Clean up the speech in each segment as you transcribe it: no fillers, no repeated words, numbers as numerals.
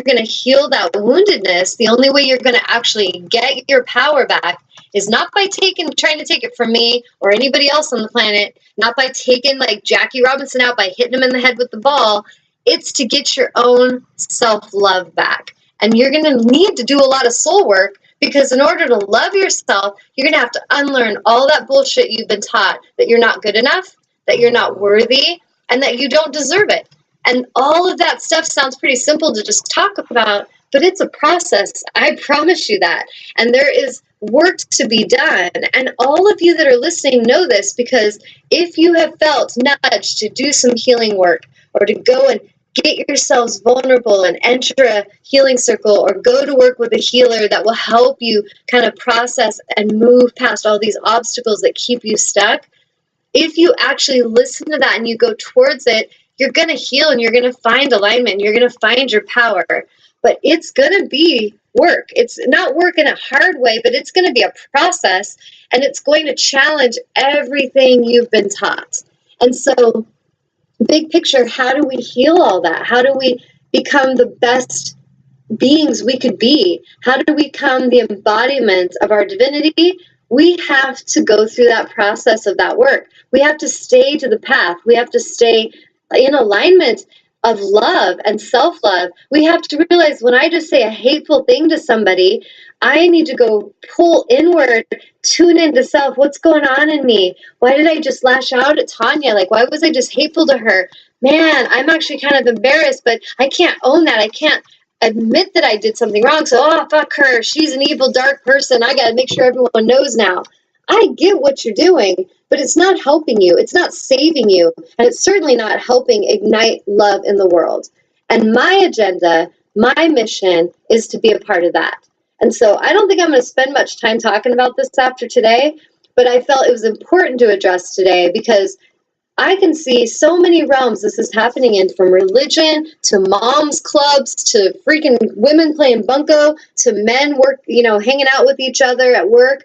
going to heal that woundedness, the only way you're going to actually get your power back is not by trying to take it from me or anybody else on the planet, not by taking like Jackie Robinson out by hitting him in the head with the ball. It's to get your own self-love back. And you're going to need to do a lot of soul work, because in order to love yourself, you're going to have to unlearn all that bullshit you've been taught, that you're not good enough, that you're not worthy, and that you don't deserve it. And all of that stuff sounds pretty simple to just talk about, but it's a process. I promise you that. And there is work to be done. And all of you that are listening know this, because if you have felt nudged to do some healing work, or to go and get yourselves vulnerable and enter a healing circle, or go to work with a healer that will help you kind of process and move past all these obstacles that keep you stuck, if you actually listen to that and you go towards it, you're going to heal and you're going to find alignment. You're going to find your power. But it's going to be work. It's not work in a hard way, but it's going to be a process, and it's going to challenge everything you've been taught. And so, big picture, how do we heal all that? How do we become the best beings we could be? How do we become the embodiment of our divinity? We have to go through that process of that work. We have to stay to the path. We have to stay in alignment of love and self-love. We have to realize when I just say a hateful thing to somebody, I need to go pull inward, tune into self. What's going on in me? Why did I just lash out at Tanya? Like, why was I just hateful to her? Man, I'm actually kind of embarrassed, but I can't own that. I can't admit that I did something wrong. So, oh, fuck her. She's an evil, dark person. I got to make sure everyone knows now. I get what you're doing, but it's not helping you. It's not saving you. And it's certainly not helping ignite love in the world. And my agenda, my mission is to be a part of that. And so I don't think I'm going to spend much time talking about this after today, but I felt it was important to address today because I can see so many realms this is happening in, from religion to moms clubs to freaking women playing bunco to men hanging out with each other at work,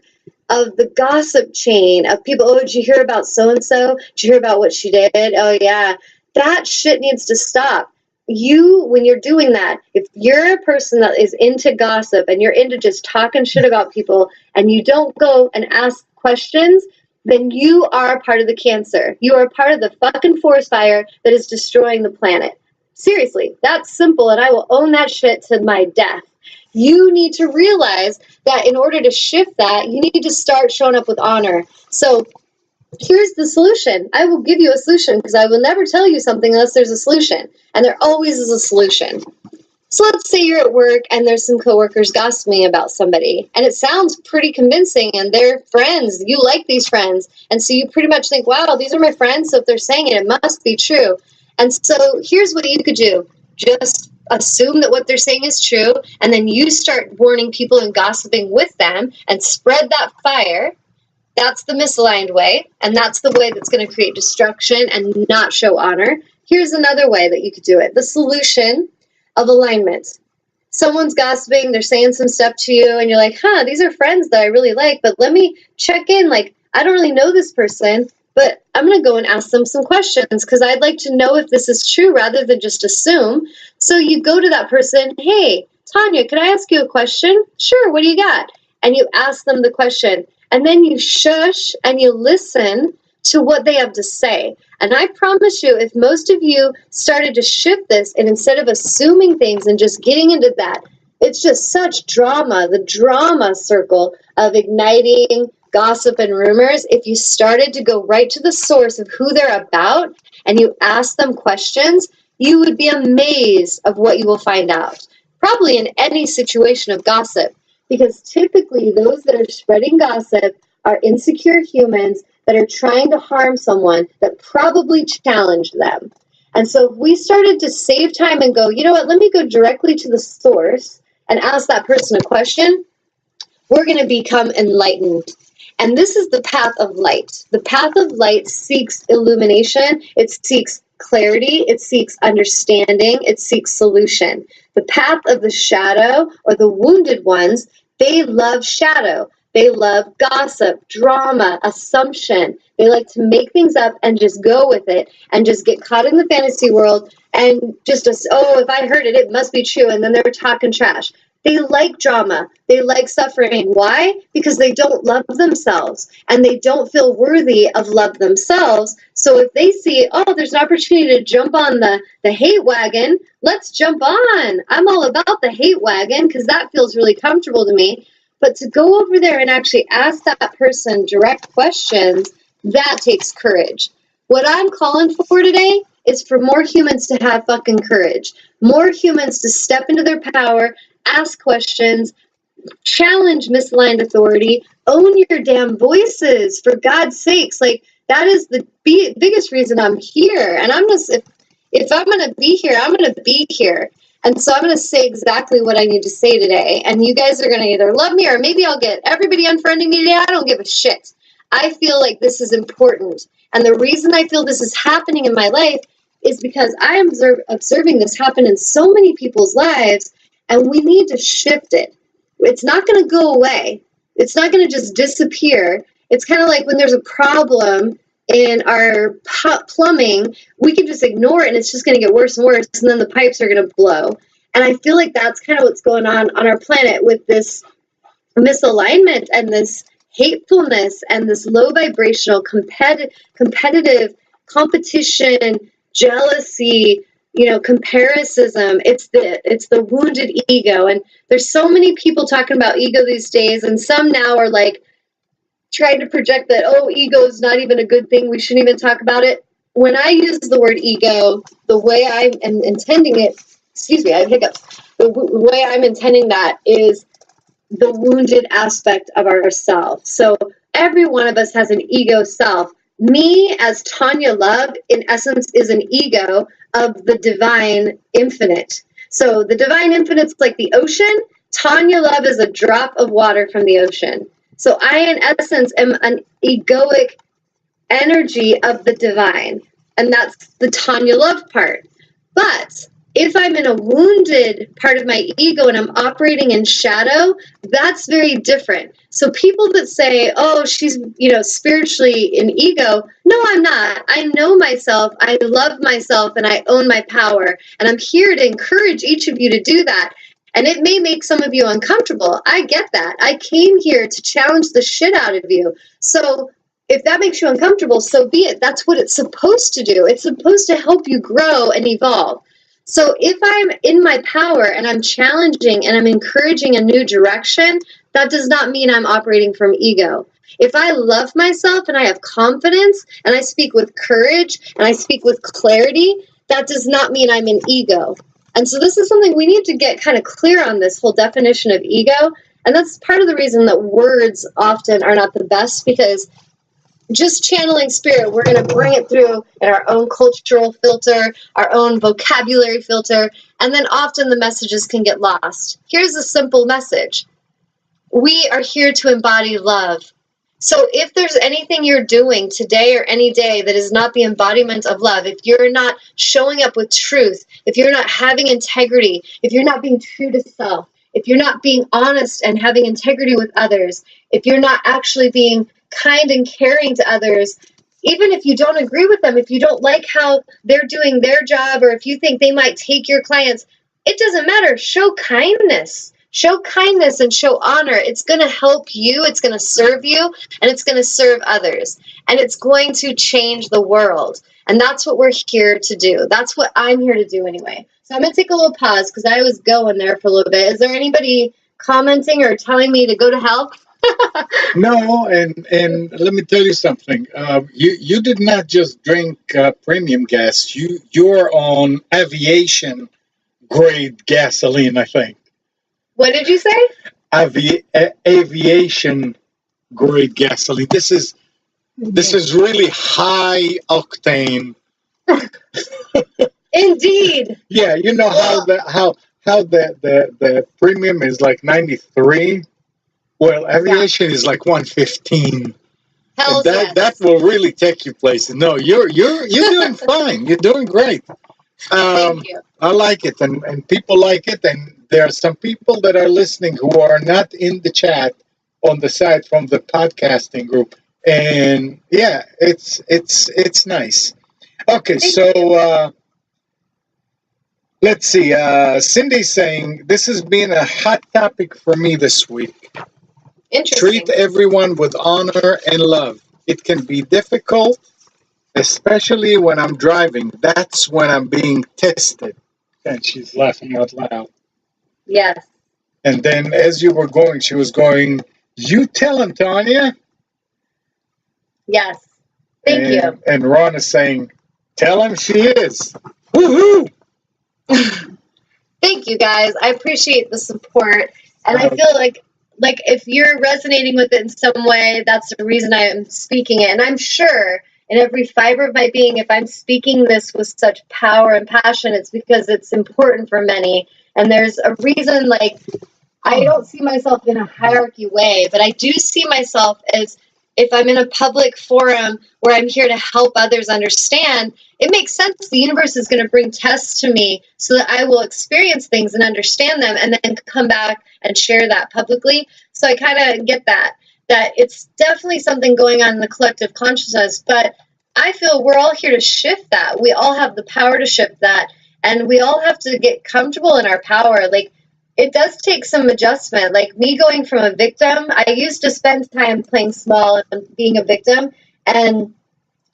of the gossip chain of people. Oh, did you hear about so-and-so? Did you hear about what she did? Oh, yeah. That shit needs to stop. When you're doing that, if you're a person that is into gossip and you're into just talking shit about people and you don't go and ask questions, then you are a part of the cancer. You are a part of the fucking forest fire that is destroying the planet. Seriously, that's simple, and I will own that shit to my death. You need to realize that in order to shift that, you need to start showing up with honor. So here's the solution. I will give you a solution because I will never tell you something unless there's a solution. And there always is a solution. So let's say you're at work and there's some coworkers gossiping about somebody. And it sounds pretty convincing and they're friends. You like these friends. And so you pretty much think, wow, these are my friends. So if they're saying it, it must be true. And so here's what you could do. Just assume that what they're saying is true, and then you start warning people and gossiping with them and spread that fire. That's the misaligned way, and that's the way that's going to create destruction and not show honor. Here's another way that you could do it. The solution of alignment. Someone's gossiping, they're saying some stuff to you, and you're like, these are friends that I really like, but let me check in. Like, I don't really know this person, but I'm going to go and ask them some questions because I'd like to know if this is true rather than just assume. So you go to that person, hey, Tanya, can I ask you a question? Sure, what do you got? And you ask them the question. And then you shush and you listen to what they have to say. And I promise you, if most of you started to shift this, and instead of assuming things and just getting into that, it's just such drama, the drama circle of igniting gossip and rumors. If you started to go right to the source of who they're about and you ask them questions, you would be amazed of what you will find out. Probably in any situation of gossip, because typically those that are spreading gossip are insecure humans that are trying to harm someone that probably challenged them. And so if we started to save time and go, you know what, let me go directly to the source and ask that person a question, we're going to become enlightened. And this is the path of light. The path of light seeks illumination. It seeks clarity. It seeks understanding. It seeks solution. The path of the shadow, or the wounded ones, they love shadow. They love gossip, drama, assumption. They like to make things up and just go with it and just get caught in the fantasy world and just oh, if I heard it, it must be true. And then they're talking trash. They like drama. They like suffering. Why? Because they don't love themselves and they don't feel worthy of love themselves. So if they see, oh, there's an opportunity to jump on the hate wagon, let's jump on. I'm all about the hate wagon because that feels really comfortable to me. But to go over there and actually ask that person direct questions, that takes courage. What I'm calling for today is for more humans to have fucking courage. More humans to step into their power, ask questions, challenge misaligned authority, own your damn voices, for God's sakes. Like, that is the biggest reason I'm here. And I'm just, if I'm going to be here, I'm going to be here. And so I'm going to say exactly what I need to say today. And you guys are going to either love me or maybe I'll get everybody unfriending me today. I don't give a shit. I feel like this is important. And the reason I feel this is happening in my life is because I am observing this happen in so many people's lives, and we need to shift it. It's not going to go away. It's not going to just disappear. It's kind of like when there's a problem in our plumbing, we can just ignore it and it's just going to get worse and worse, and then the pipes are going to blow. And I feel like that's kind of what's going on our planet with this misalignment and this hatefulness and this low vibrational competitive competition, jealousy, comparison. It's the wounded ego. And there's so many people talking about ego these days, and some now are like trying to project that, oh, ego is not even a good thing, we shouldn't even talk about it. When I use the word ego, the way I'm intending it, excuse me, I have hiccups. The way I'm intending that is the wounded aspect of ourself. So every one of us has an ego self. Me, as Tanya Love, in essence, is an ego of the divine infinite. So the divine infinite's like the ocean. Tanya Love is a drop of water from the ocean. So I, in essence, am an egoic energy of the divine. And that's the Tanya Love part. But if I'm in a wounded part of my ego and I'm operating in shadow, that's very different. So people that say, oh, she's, spiritually in ego, no, I'm not. I know myself, I love myself, and I own my power. And I'm here to encourage each of you to do that. And it may make some of you uncomfortable. I get that. I came here to challenge the shit out of you. So if that makes you uncomfortable, so be it. That's what it's supposed to do. It's supposed to help you grow and evolve. So if I'm in my power and I'm challenging and I'm encouraging a new direction, that does not mean I'm operating from ego. If I love myself and I have confidence and I speak with courage and I speak with clarity, that does not mean I'm in ego. And so this is something we need to get kind of clear on, this whole definition of ego. And that's part of the reason that words often are not the best, because just channeling spirit, we're going to bring it through in our own cultural filter, our own vocabulary filter, and then often the messages can get lost. Here's a simple message. We are here to embody love. So if there's anything you're doing today or any day that is not the embodiment of love, if you're not showing up with truth, if you're not having integrity, if you're not being true to self, if you're not being honest and having integrity with others, if you're not actually being kind and caring to others, even if you don't agree with them, if you don't like how they're doing their job, or if you think they might take your clients, it doesn't matter. Show kindness. Show kindness and show honor. It's going to help you, it's going to serve you, and it's going to serve others. And it's going to change the world. And that's what we're here to do. That's what I'm here to do anyway. So I'm going to take a little pause because I was going there for a little bit. Is there anybody commenting or telling me to go to hell? No, and let me tell you something. You did not just drink premium gas. You're on aviation grade gasoline, I think. What did you say? Aviation grade gasoline. This is really high octane. Indeed. Yeah, you know how the premium is like 93. Well, aviation is like 115. Hell yes. That will really take you places. No, you're doing fine. You're doing great. Thank you. I like it, and people like it, and there are some people that are listening who are not in the chat on the side from the podcasting group, and yeah, it's nice. Okay, so Let's see. Cindy's saying, this has been a hot topic for me this week. Interesting. Treat everyone with honor and love. It can be difficult, especially when I'm driving. That's when I'm being tested. And she's laughing out loud. Yes. And then as you were going, she was going, you tell him, Tanya. Yes. Thank you. And Ron is saying, tell him she is. Woohoo! Thank you, guys. I appreciate the support. And I feel like if you're resonating with it in some way, that's the reason I'm speaking it. And I'm sure in every fiber of my being, if I'm speaking this with such power and passion, it's because it's important for many. And there's a reason, like, I don't see myself in a hierarchy way, but I do see myself as, if I'm in a public forum where I'm here to help others understand, it makes sense. The universe is going to bring tests to me so that I will experience things and understand them and then come back and share that publicly. So I kind of get that it's definitely something going on in the collective consciousness, but I feel we're all here to shift that. We all have the power to shift that, and we all have to get comfortable in our power. Like, it does take some adjustment. Like me going from a victim, I used to spend time playing small and being a victim, and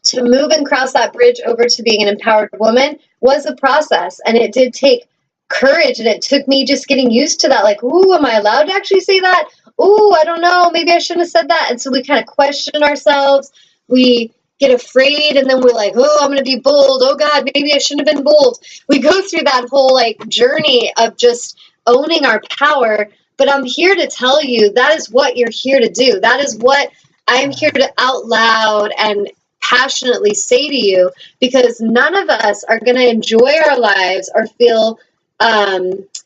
to move and cross that bridge over to being an empowered woman was a process, and it did take courage, and it took me just getting used to that. Like, ooh, am I allowed to actually say that? Ooh, I don't know, maybe I shouldn't have said that. And so we kind of question ourselves. We get afraid, and then we're like, oh, I'm going to be bold. Oh God, maybe I shouldn't have been bold. We go through that whole like journey of just owning our power. But I'm here to tell you that is what you're here to do. That is what I'm here to out loud and passionately say to you, because none of us are going to enjoy our lives or feel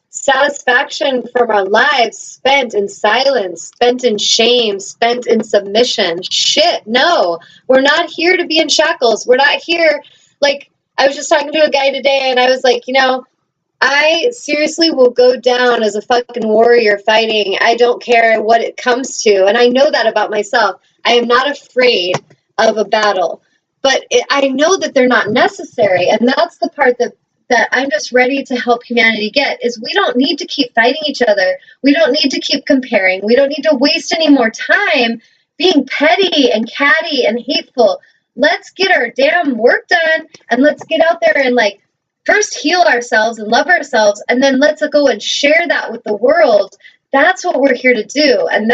satisfaction from our lives spent in silence, spent in shame, spent in submission. Shit, no. We're not here to be in shackles. We're not here. Like, I was just talking to a guy today, and I was like, I seriously will go down as a fucking warrior fighting. I don't care what it comes to. And I know that about myself. I am not afraid of a battle. But I know that they're not necessary. And that's the part that I'm just ready to help humanity get, is we don't need to keep fighting each other. We don't need to keep comparing. We don't need to waste any more time being petty and catty and hateful. Let's get our damn work done, and let's get out there and first heal ourselves and love ourselves, and then let's go and share that with the world. That's what we're here to do. And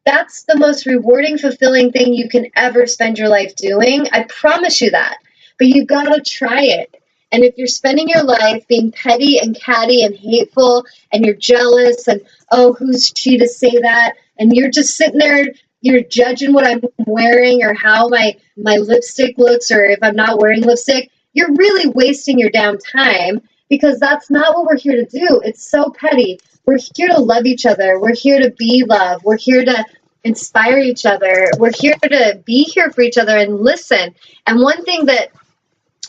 that's the most rewarding, fulfilling thing you can ever spend your life doing. I promise you that. But you gotta try it. And if you're spending your life being petty and catty and hateful, and you're jealous, and oh, who's she to say that? And you're just sitting there, you're judging what I'm wearing or how my lipstick looks, or if I'm not wearing lipstick, you're really wasting your damn time, because that's not what we're here to do. It's so petty. We're here to love each other. We're here to be love. We're here to inspire each other. We're here to be here for each other and listen. And one thing that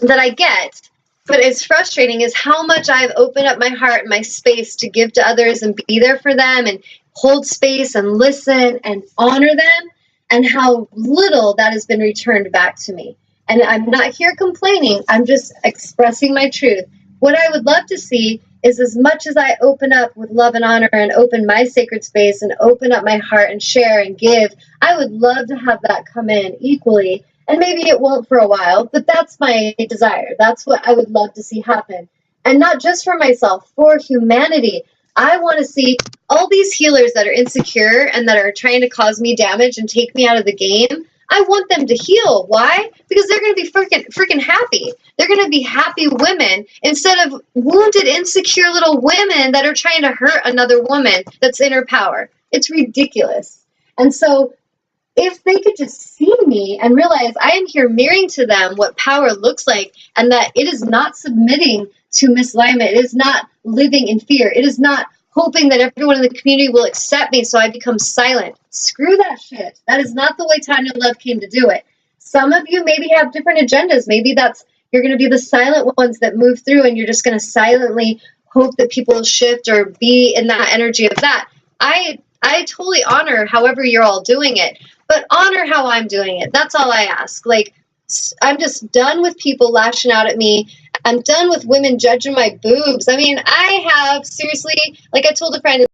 I get, but it's frustrating, is how much I've opened up my heart and my space to give to others and be there for them and hold space and listen and honor them, and how little that has been returned back to me. And I'm not here complaining. I'm just expressing my truth. What I would love to see is, as much as I open up with love and honor and open my sacred space and open up my heart and share and give, I would love to have that come in equally. And maybe it won't for a while, but that's my desire. That's what I would love to see happen. And not just for myself, for humanity. I want to see all these healers that are insecure and that are trying to cause me damage and take me out of the game. I want them to heal. Why? Because they're going to be freaking happy. They're going to be happy women instead of wounded, insecure little women that are trying to hurt another woman that's in her power. It's ridiculous. And so if they could just see me and realize I am here mirroring to them what power looks like, and that it is not submitting to misalignment. It is not living in fear. It is not hoping that everyone in the community will accept me so I become silent. Screw that shit. That is not the way Tanya Love came to do it. Some of you maybe have different agendas. Maybe you're going to be the silent ones that move through, and you're just going to silently hope that people will shift or be in that energy of that. I totally honor however you're all doing it, but honor how I'm doing it. That's all I ask. I'm just done with people lashing out at me I'm done with women judging my boobs. I mean, I have, seriously, like I told a friend,